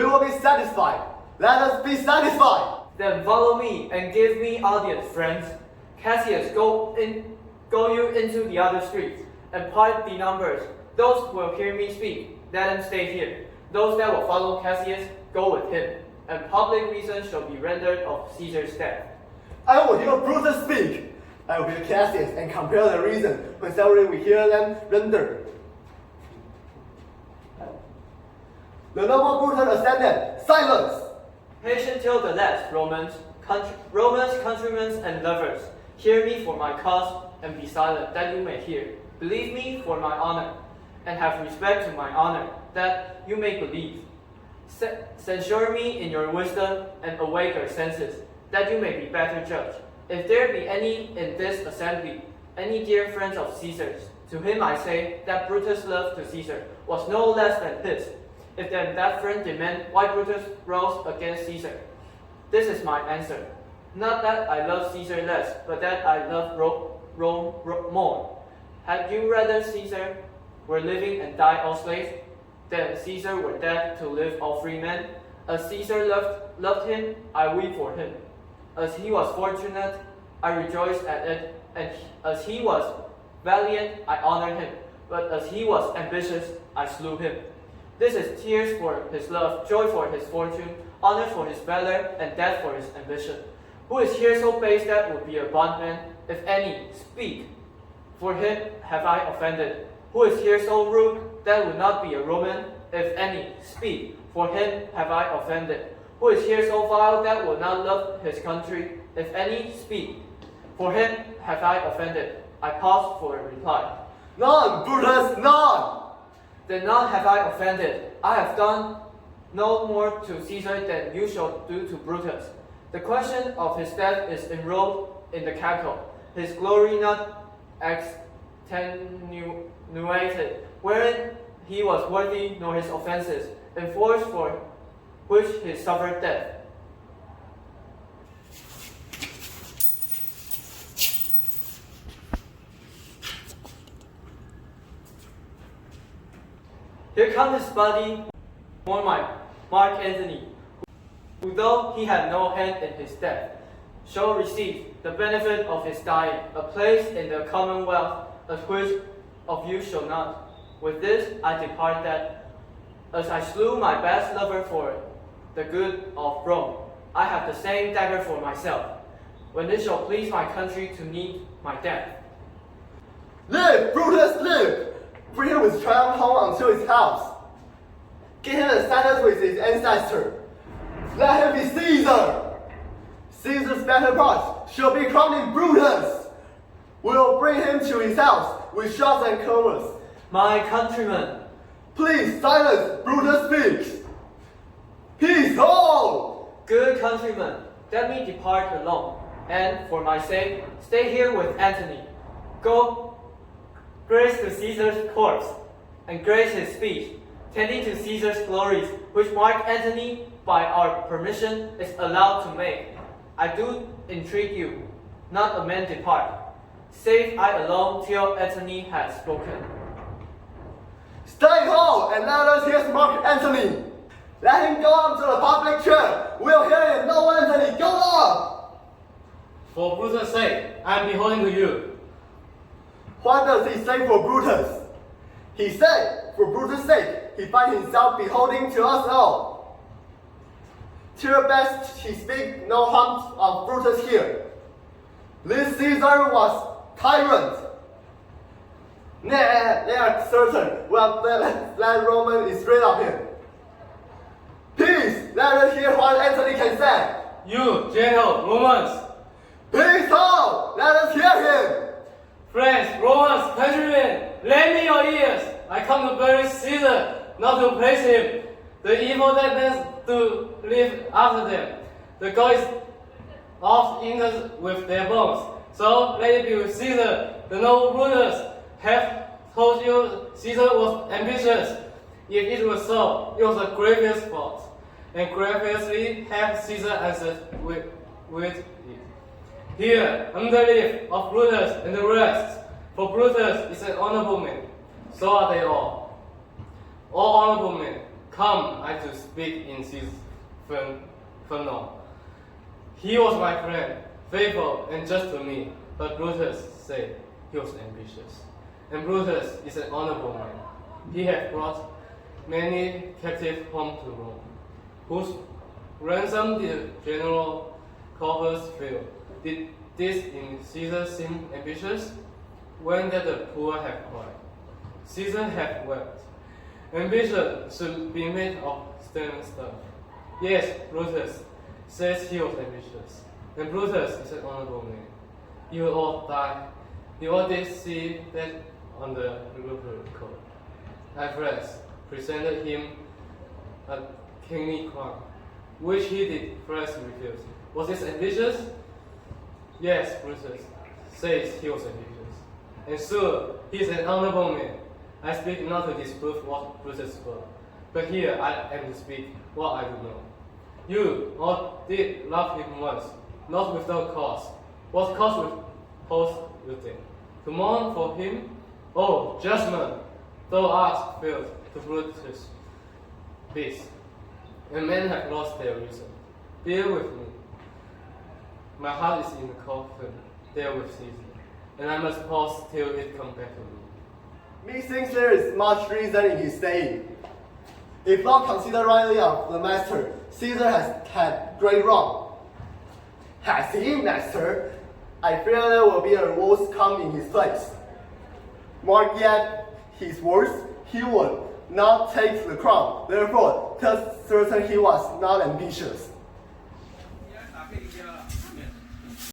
we will be satisfied. Let us be satisfied. Then follow me and give me audience, friends. Cassius, go you into the other streets and part the numbers. Those who will hear me speak, let them stay here. Those that will follow Cassius, go with him. And public reason shall be rendered of Caesar's death. I will hear Brutus speak. I will hear Cassius and compare the reason when several we hear them render. The noble Brutus ascended. Silence! Patient till the last, Romans, countrymen, and lovers. Hear me for my cause, and be silent, that you may hear. Believe me for my honor, and have respect to my honor, that you may believe. Censure me in your wisdom, and awake your senses, that you may be better judged. If there be any in this assembly, any dear friends of Caesar's, to him I say that Brutus' love to Caesar was no less than his. If then that friend demand why Brutus rose against Caesar, this is my answer. Not that I love Caesar less, but that I love Rome more. Had you rather Caesar were living and die all slaves, than Caesar were dead to live all free men? As Caesar loved him, I weep for him. As he was fortunate, I rejoiced at it, and as he was valiant, I honored him. But as he was ambitious, I slew him. This is tears for his love, joy for his fortune, honor for his valor, and death for his ambition. Who is here so base that would be a bondman? If any, speak. For him have I offended. Who is here so rude that would not be a Roman? If any, speak. For him have I offended. Who is here so vile that will not love his country? If any, speak. For him have I offended. I pause for a reply. None, Brutus, none! Then none have I offended. I have done no more to Caesar than you shall do to Brutus. The question of his death is enrolled in the Capitol, his glory not extenuated, wherein he was worthy, nor his offences, enforced for which he suffered death. Here comes his body, born by Mark Antony, who though he had no hand in his death, shall receive the benefit of his dying, a place in the commonwealth, as which of you shall not. With this I depart that, as I slew my best lover for the good of Rome, I have the same dagger for myself, when it shall please my country to need my death. Live, Brutus, live! Bring him with triumph home unto his house. Give him a sentence with his ancestor. Let him be Caesar. Caesar's better parts shall be crowned in Brutus. We will bring him to his house with shouts and clamors. My countrymen, Please silence, Brutus speaks. Peace, hold! good countrymen, let me depart alone, and for my sake, stay here with Antony. Go grace to Caesar's corpse, and grace his speech, tending to Caesar's glories, which Mark Antony, by our permission, is allowed to make. I do entreat you, not a man depart, save I alone till Antony has spoken. Stay home and let us hear Mark Antony. Let him go up to the public chair. We'll hear him. No, Antony, go on. For Brutus' sake, I am beholding to you. What does he say for Brutus? He said, for Brutus' sake, he finds himself beholding to us all. Till best he speak no harm of Brutus here. This Caesar was tyrant. Nay, they are certain. Well, that Roman is rid of him. Peace! Let us hear what Antony can say. You, gentle Romans, Peace out! Let us hear him. friends, Romans, countrymen, lend me your ears. I come to bury Caesar, not to praise him. The evil that means to live after them. The God is oft interest with their bones. So let it be with Caesar. The noble Brutus have told you Caesar was ambitious. If it was so, it was a grievous fault, and grievously have Caesar answered with it. Here, under leave of Brutus and the rest, for Brutus is an honorable man. So are they all. All honorable men, come I to speak in his funeral. He was my friend, faithful and just to me, but Brutus said he was ambitious. And Brutus is an honorable man. He had brought many captives home to Rome, whose ransom the general Corpus filled. Did this in Caesar seem ambitious? When that the poor have cried, Caesar had wept. Ambition should be made of stern stuff. Yes, Brutus says he was ambitious, and Brutus is an honorable man. You will all die. You all did see that on the Republic Code. Iphras presented him a kingly crown, which he did first refuse. Was this ambitious? Yes, Brutus says he was ambitious. And sure, he is an honorable man. I speak not to disprove what Brutus spoke, but here I am to speak what I do know. You all did love him once, not without cause. What cause withholds with them? To mourn for him? Oh, judgment! Thou art filled to Brutus' peace, and men have lost their reason. Bear with me. My heart is in the coffin, there with Caesar, and I must pause till it come back to me. Methinks there is much reason in his saying. If not considered rightly of the master, Caesar has had great wrong. Has he, master? I fear there will be a worse come in his place. Mark yet his words, he would not take the crown. Therefore, 'tis certain he was not ambitious.